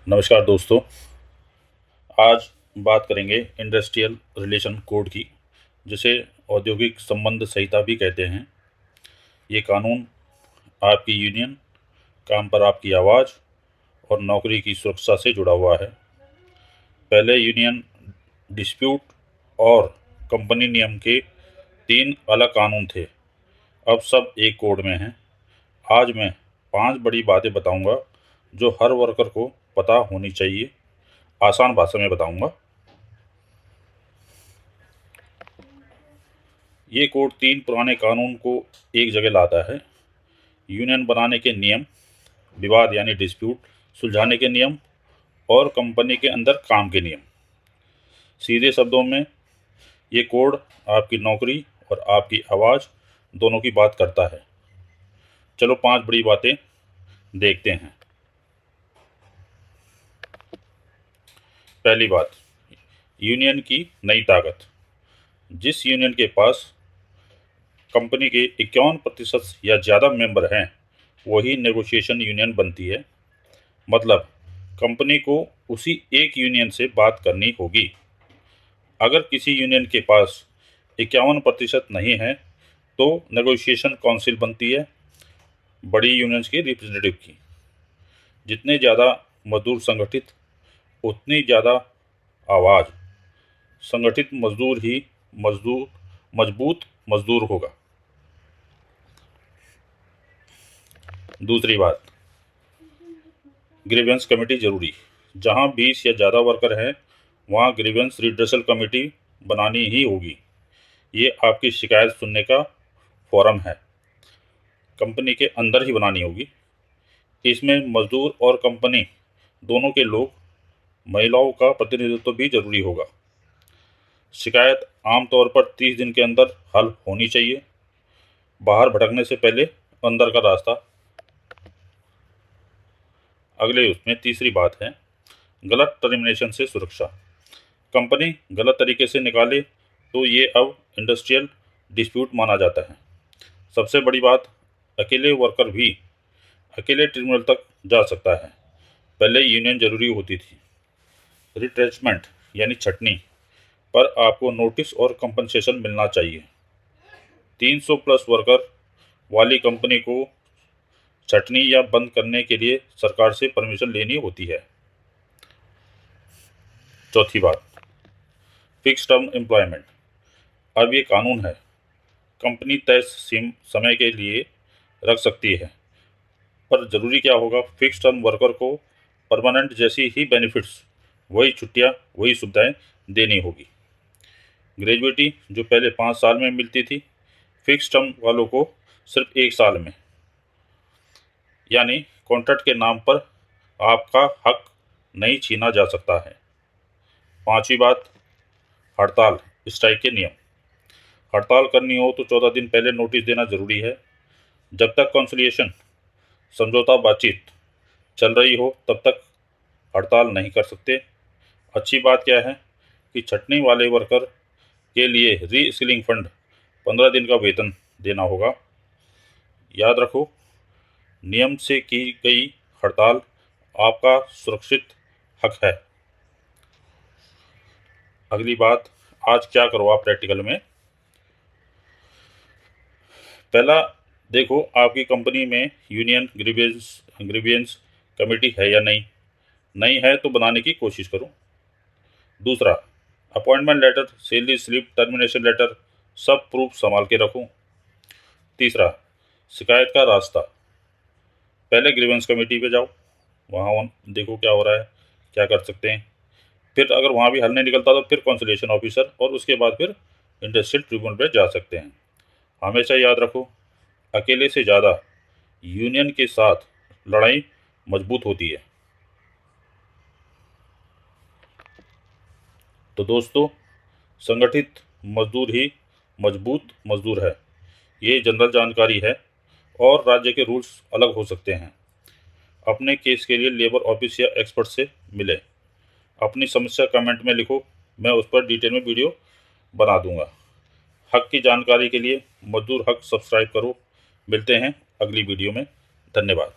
नमस्कार दोस्तों। आज बात करेंगे इंडस्ट्रियल रिलेशन कोड की, जिसे औद्योगिक संबंध संहिता भी कहते हैं। ये कानून आपकी यूनियन, काम पर आपकी आवाज़ और नौकरी की सुरक्षा से जुड़ा हुआ है। पहले यूनियन डिस्प्यूट और कंपनी नियम के 3 अलग कानून थे, अब सब एक कोड में हैं। आज मैं 5 बड़ी बातें बताऊंगा जो हर वर्कर को पता होनी चाहिए। आसान भाषा में बताऊंगा। ये कोड 3 पुराने कानून को एक जगह लाता है। यूनियन बनाने के नियम, विवाद यानी डिस्प्यूट सुलझाने के नियम और कंपनी के अंदर काम के नियम। सीधे शब्दों में ये कोड आपकी नौकरी और आपकी आवाज़ दोनों की बात करता है। चलो 5 बड़ी बातें देखते हैं। पहली बात, यूनियन की नई ताकत। जिस यूनियन के पास कंपनी के 51% या ज़्यादा मेंबर हैं, वही नेगोशिएशन यूनियन बनती है। मतलब कंपनी को उसी एक यूनियन से बात करनी होगी। अगर किसी यूनियन के पास 51% नहीं है तो नेगोशिएशन काउंसिल बनती है, बड़ी यूनियंस के रिप्रेजेंटेटिव की। जितने ज़्यादा मजदूर संगठित, उतनी ज़्यादा आवाज़। संगठित मजदूर ही मजबूत मजदूर होगा। दूसरी बात, ग्रीवेंस कमेटी जरूरी। जहां 20 या ज़्यादा वर्कर हैं, वहां ग्रीवेंस रिड्रेसल कमेटी बनानी ही होगी। ये आपकी शिकायत सुनने का फोरम है, कंपनी के अंदर ही बनानी होगी। इसमें मजदूर और कंपनी दोनों के लोग, महिलाओं का प्रतिनिधित्व भी जरूरी होगा। शिकायत आमतौर पर 30 दिन के अंदर हल होनी चाहिए। बाहर भटकने से पहले अंदर का रास्ता। अगले उसमें तीसरी बात है, गलत टर्मिनेशन से सुरक्षा। कंपनी गलत तरीके से निकाले तो ये अब इंडस्ट्रियल डिस्प्यूट माना जाता है। सबसे बड़ी बात, अकेले वर्कर भी अकेले ट्रिब्यूनल तक जा सकता है। पहले यूनियन जरूरी होती थी। रिट्रेचमेंट यानी छटनी पर आपको नोटिस और कंपनसेशन मिलना चाहिए। 300 प्लस वर्कर वाली कंपनी को छटनी या बंद करने के लिए सरकार से परमिशन लेनी होती है। चौथी बात, फिक्स टर्म एम्प्लॉयमेंट। अब ये कानून है, कंपनी तय समय के लिए रख सकती है, पर ज़रूरी क्या होगा, फिक्स टर्म वर्कर को परमानेंट जैसी ही बेनिफिट्स, वही छुट्टियां, वही सुविधाएं देनी होगी। ग्रेजुएटी जो पहले 5 साल में मिलती थी, फिक्स टर्म वालों को सिर्फ 1 साल में। यानी कॉन्ट्रैक्ट के नाम पर आपका हक नहीं छीना जा सकता है। पांचवी बात, हड़ताल स्ट्राइक के नियम। हड़ताल करनी हो तो 14 दिन पहले नोटिस देना जरूरी है। जब तक कंसोलिएशन समझौता बातचीत चल रही हो तब तक हड़ताल नहीं कर सकते। अच्छी बात क्या है कि छटनी वाले वर्कर के लिए री स्किलिंग फंड 15 दिन का वेतन देना होगा। याद रखो, नियम से की गई हड़ताल आपका सुरक्षित हक है। अगली बात, आज क्या करो आप प्रैक्टिकल में। पहला देखो, आपकी कंपनी में यूनियन ग्रीवियंस कमेटी है या नहीं। नहीं है तो बनाने की कोशिश करो। दूसरा, appointment letter, salary slip, termination letter, सब प्रूफ संभाल के रखो। तीसरा, शिकायत का रास्ता। पहले ग्रीवेंस कमेटी पे जाओ, वहाँ देखो क्या हो रहा है, क्या कर सकते हैं। फिर अगर वहाँ भी हल नहीं निकलता तो फिर कॉन्सुलेशन ऑफिसर और उसके बाद फिर इंडस्ट्रियल ट्रिब्यूनल पे जा सकते हैं। हमेशा याद रखो, अकेले से ज़्यादा यूनियन के साथ लड़ाई मजबूत होती है। तो दोस्तों, संगठित मजदूर ही मजबूत मजदूर है, ये जनरल जानकारी है और राज्य के रूल्स अलग हो सकते हैं। अपने केस के लिए लेबर ऑफिस या एक्सपर्ट से मिले। अपनी समस्या कमेंट में लिखो, मैं उस पर डिटेल में वीडियो बना दूंगा। हक की जानकारी के लिए मजदूर हक सब्सक्राइब करो। मिलते हैं अगली वीडियो में। धन्यवाद।